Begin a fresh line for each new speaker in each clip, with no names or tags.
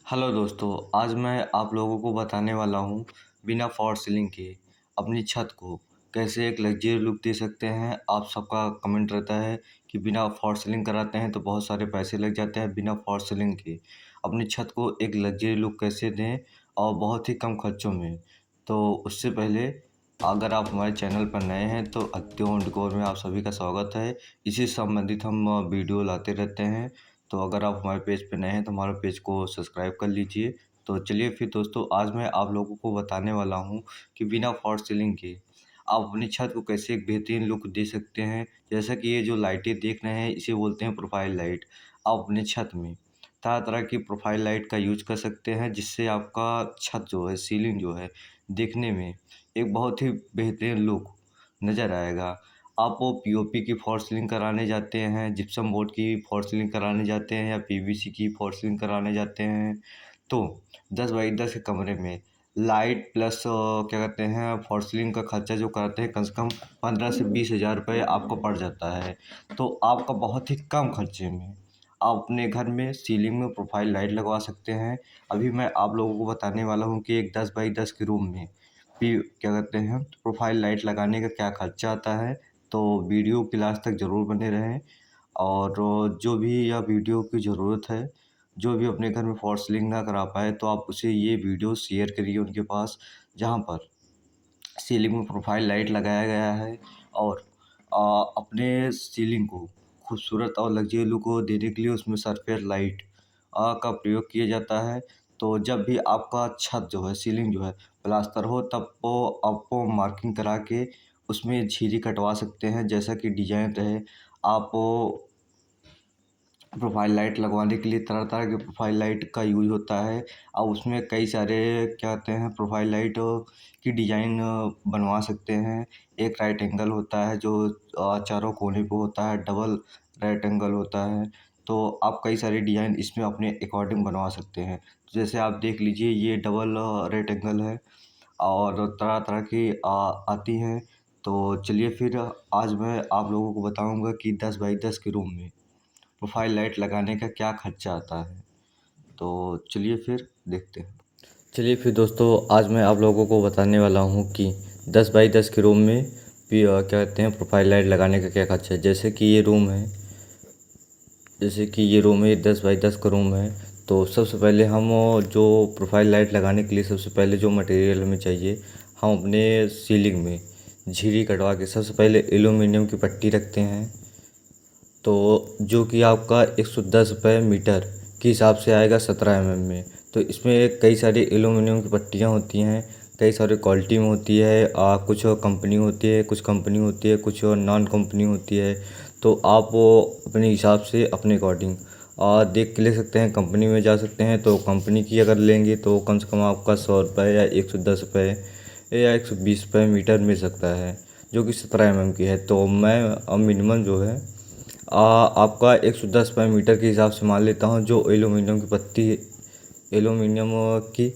Hello दोस्तों, आज मैं आप लोगों को बताने वाला हूँ बिना फॉल्स सीलिंग के अपनी छत को कैसे एक लग्जरी लुक दे सकते हैं। आप सबका कमेंट रहता है कि बिना फॉल्स सीलिंग कराते हैं तो बहुत सारे पैसे लग जाते हैं। बिना फॉल्स सीलिंग के अपनी छत को एक लग्जरी लुक कैसे दें और बहुत ही कम खर्चों में। तो उससे पहले अगर आप हमारे चैनल पर नए हैं तो अत्ते होम डेकोर में आप सभी का स्वागत है। इसी से संबंधित हम वीडियो लाते रहते हैं। तो अगर आप हमारे पेज पे नए हैं तो हमारे पेज को सब्सक्राइब कर लीजिए। तो चलिए फिर दोस्तों, आज मैं आप लोगों को बताने वाला हूँ कि बिना फॉल्स सीलिंग के आप अपनी छत को कैसे एक बेहतरीन लुक दे सकते हैं। जैसा कि ये जो लाइटें देख रहे हैं इसे बोलते हैं प्रोफाइल लाइट। आप अपनी छत में तरह तरह की प्रोफाइल लाइट का यूज कर सकते हैं, जिससे आपका छत जो है, सीलिंग जो है, देखने में एक बहुत ही बेहतरीन लुक नज़र आएगा। आप वो पीओपी की फॉल्स सीलिंग कराने जाते हैं, जिप्सम बोर्ड की फॉल्स सीलिंग कराने जाते हैं या पीवीसी की फॉल्स सीलिंग कराने जाते हैं, तो 10 बाई 10 के कमरे में लाइट प्लस क्या कहते हैं फॉल्स सीलिंग का खर्चा जो करते हैं, कम से कम 15 से 20 हज़ार रुपये आपको पड़ जाता है। तो आपका बहुत ही कम खर्चे में आप अपने घर में सीलिंग में प्रोफाइल लाइट लगवा सकते हैं। अभी मैं आप लोगों को बताने वाला हूँ कि एक 10 बाई 10 के रूम में क्या कहते हैं प्रोफाइल लाइट लगाने का क्या खर्चा आता है। तो वीडियो के लास्ट तक ज़रूर बने रहें। और जो भी यह वीडियो की ज़रूरत है, जो भी अपने घर में फॉल्स सीलिंग ना करा पाए, तो आप उसे ये वीडियो शेयर करिए उनके पास, जहाँ पर सीलिंग में प्रोफाइल लाइट लगाया गया है। और अपने सीलिंग को खूबसूरत और लग्जरी लुक को देने के लिए उसमें सरफेस लाइट का प्रयोग किया जाता है। तो जब भी आपका छत जो है, सीलिंग जो है प्लास्टर हो, तब वो आपको मार्किंग करा के उसमें झिरी कटवा सकते हैं, जैसा कि डिजाइन रहे। आप प्रोफाइल लाइट लगवाने के लिए तरह तरह के प्रोफाइल लाइट का यूज होता है और उसमें कई सारे क्या कहते हैं प्रोफाइल लाइट की डिजाइन बनवा सकते हैं। एक राइट एंगल होता है जो चारों कोने पे होता है, डबल राइट एंगल होता है। तो आप कई सारी डिजाइन इसमें अपने अकॉर्डिंग बनवा सकते हैं। जैसे आप देख लीजिए, ये डबल राइट एंगल है और तरह तरह की आती हैं। तो चलिए फिर, आज मैं आप लोगों को बताऊंगा कि 10 बाई 10 के रूम में प्रोफाइल लाइट लगाने का क्या खर्चा आता है। तो चलिए फिर देखते हैं। चलिए फिर दोस्तों, आज मैं आप लोगों को बताने वाला हूँ कि 10 बाई 10 के रूम में भी क्या कहते हैं प्रोफाइल लाइट लगाने का क्या खर्चा है। जैसे कि ये रूम है, 10 बाई 10 का रूम है। तो सबसे पहले हम जो प्रोफाइल लाइट लगाने के लिए सबसे पहले जो मटेरियल हमें चाहिए, हम अपने सीलिंग में झिरी कटवा के सबसे पहले एल्यूमिनियम की पट्टी रखते हैं। तो जो कि आपका 110 रुपये मीटर के हिसाब से आएगा 17 में। तो इसमें कई सारी एल्यूमिनियम की पट्टियाँ होती हैं, कई सारे क्वालिटी में होती है। कुछ कंपनी होती है, कुछ कंपनी होती है, कुछ नॉन कंपनी होती है। तो आप वो अपने हिसाब से अपने अकॉर्डिंग देख के ले सकते हैं। कंपनी में जा सकते हैं तो कंपनी की अगर लेंगे तो कम से कम आपका 100 रुपये या 110 रुपये या 120 रुपये मीटर मिल सकता है, जो कि 17 की है। तो मैं मिनिमम जो है आपका 110 रुपये मीटर के हिसाब से मान लेता हूँ। जो एल्यूमिनियम की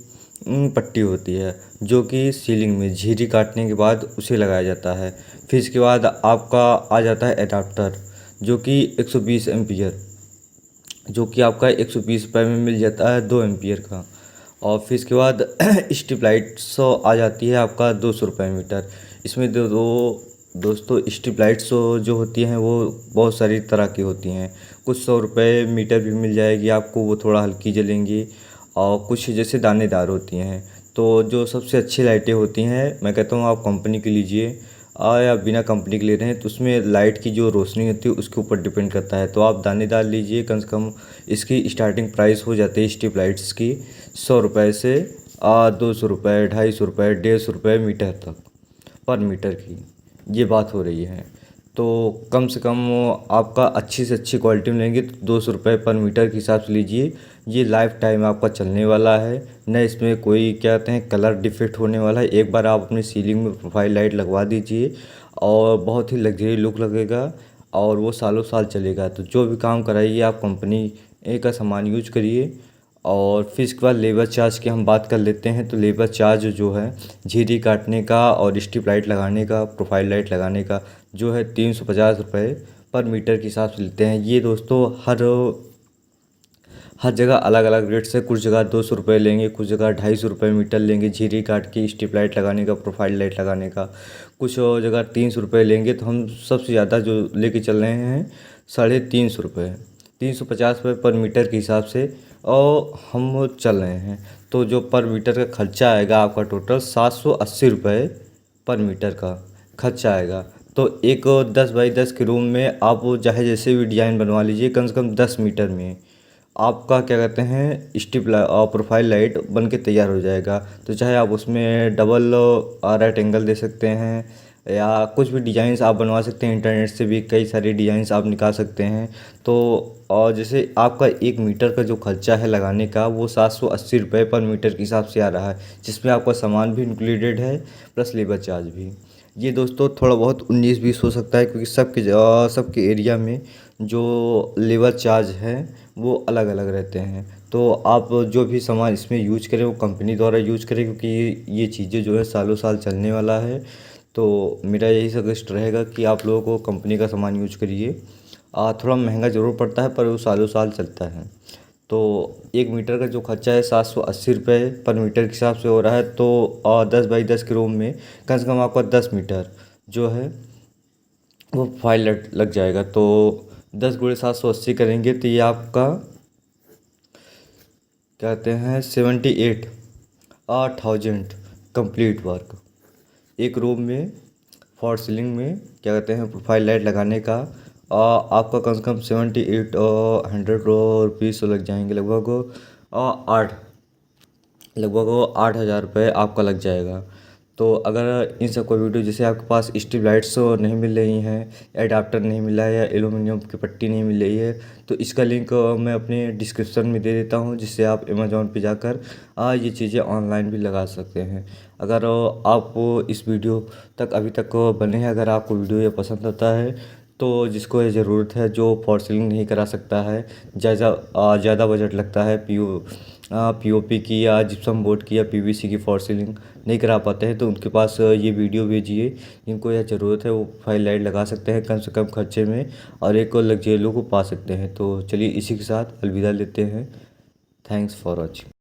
पट्टी होती है, जो कि सीलिंग में झिरी काटने के बाद उसे लगाया जाता है। फिर इसके बाद आपका आ जाता है एडाप्टर, जो कि 120 एम्पियर, जो कि आपका 120 रुपये में मिल जाता है, 2 एम्पियर का। और फिर इसके बाद स्ट्रिप लाइट्स आ जाती है आपका 200 रुपये मीटर। इसमें दोस्तों स्ट्रिप लाइट्स जो होती हैं वो बहुत सारी तरह की होती हैं। कुछ 100 रुपये मीटर भी मिल जाएगी आपको, वो थोड़ा हल्की जलेंगी, और कुछ जैसे दानेदार होती हैं। तो जो सबसे अच्छी लाइटें होती हैं, मैं कहता हूँ आप कंपनी की लीजिए, या बिना कंपनी के ले रहे हैं तो उसमें लाइट की जो रोशनी होती है उसके ऊपर डिपेंड करता है। तो आप दानेदार लीजिए। कम से कम इसकी स्टार्टिंग प्राइस हो जाती है स्ट्रिप लाइट्स की 100 रुपये से 200 रुपये, 250 रुपये, 150 रुपये मीटर तक, पर मीटर की ये बात हो रही है। तो कम से कम आपका अच्छी से अच्छी क्वालिटी में लेंगे तो 200 रुपये पर मीटर के हिसाब से लीजिए। ये लाइफ टाइम आपका चलने वाला है, न इसमें कोई क्या कहते हैं कलर डिफेक्ट होने वाला है। एक बार आप अपनी सीलिंग में प्रोफाइल लाइट लगवा दीजिए और बहुत ही लग्जरी लुक लगेगा और वो सालों साल चलेगा। तो जो भी काम कराइए आप कंपनी का सामान यूज करिए। और फिर इसके बाद लेबर चार्ज की हम बात कर लेते हैं। तो लेबर चार्ज जो है झिरी काटने का और स्ट्रिप लाइट लगाने का, प्रोफाइल लाइट लगाने का, जो है 350 रुपये पर मीटर के हिसाब से लेते हैं। ये दोस्तों हर जगह अलग अलग रेट्स है। कुछ जगह 200 रुपये लेंगे, कुछ जगह 250 रुपये मीटर लेंगे झिरी काट के स्ट्रिप लाइट लगाने का, प्रोफाइल लाइट लगाने का। कुछ और जगह 300 रुपये लेंगे। तो हम सबसे ज़्यादा जो लेके चल रहे हैं 350 रुपये, 350 रुपये पर मीटर के हिसाब से और हम चल रहे हैं। तो जो पर मीटर का खर्चा आएगा आपका टोटल 780 रुपये पर मीटर का खर्चा आएगा। तो एक 10 बाई 10 के रूम में आप चाहे जैसे भी डिज़ाइन बनवा लीजिए, कम से कम 10 मीटर में आपका क्या कहते हैं स्ट्रिप प्रोफाइल लाइट बन के तैयार हो जाएगा। तो चाहे आप उसमें डबल राइट एंगल दे सकते हैं या कुछ भी डिज़ाइंस आप बनवा सकते हैं। इंटरनेट से भी कई सारे डिज़ाइंस आप निकाल सकते हैं। तो और जैसे आपका 1 मीटर का जो खर्चा है लगाने का वो 780 रुपये पर मीटर के हिसाब से आ रहा है, जिसमें आपका सामान भी इंक्लूडेड है प्लस लेबर चार्ज भी। ये दोस्तों थोड़ा बहुत 19-20 हो सकता है, क्योंकि सबके एरिया में जो लेबर चार्ज है वो अलग अलग रहते हैं। तो आप जो भी सामान इसमें यूज करें वो कंपनी द्वारा यूज करें, क्योंकि ये चीज़ें जो है सालों साल चलने वाला है। तो मेरा यही सजेस्ट रहेगा कि आप लोगों को कंपनी का सामान यूज करिए। थोड़ा महंगा ज़रूर पड़ता है पर वो सालों साल चलता है। तो 1 मीटर का जो खर्चा है 780 रुपये पर मीटर के हिसाब से हो रहा है। तो 10 बाई 10 के रूम में कम से कम आपका 10 मीटर जो है वो फाइल लग जाएगा। तो 10 गुणे 780 करेंगे तो ये आपका कहते हैं 78,000 कंप्लीट वर्क एक रूम में फॉर सीलिंग में क्या कहते हैं प्रोफाइल लाइट लगाने का। आपका कम से कम 7800 रुपीज़ लग जाएंगे, लगभग 8,000 रुपये आपका लग जाएगा। तो अगर इन सब को वीडियो जैसे आपके पास स्ट्रिप लाइट्स नहीं मिल रही हैं, एडाप्टर नहीं मिला है या एल्यूमिनियम की पट्टी नहीं मिल रही है, तो इसका लिंक मैं अपने डिस्क्रिप्शन में दे देता हूं, जिससे आप अमेज़ॉन पे जाकर ये चीज़ें ऑनलाइन भी लगा सकते हैं। अगर आप इस वीडियो तक अभी तक बने हैं, अगर आपको वीडियो ये पसंद आता है तो जिसको ये ज़रूरत है, जो फॉर सीलिंग नहीं करा सकता है, ज़्यादा बजट लगता है पीओपी की या जिप्सम बोर्ड की या पीवीसी की फॉर सीलिंग नहीं करा पाते हैं, तो उनके पास ये वीडियो भेजिए। जिनको यह ज़रूरत है वो फाइल लाइट लगा सकते हैं कम से कम खर्चे में और एक लग्जरी लुक को पा सकते हैं। तो चलिए इसी के साथ अलविदा लेते हैं। Thanks for watching.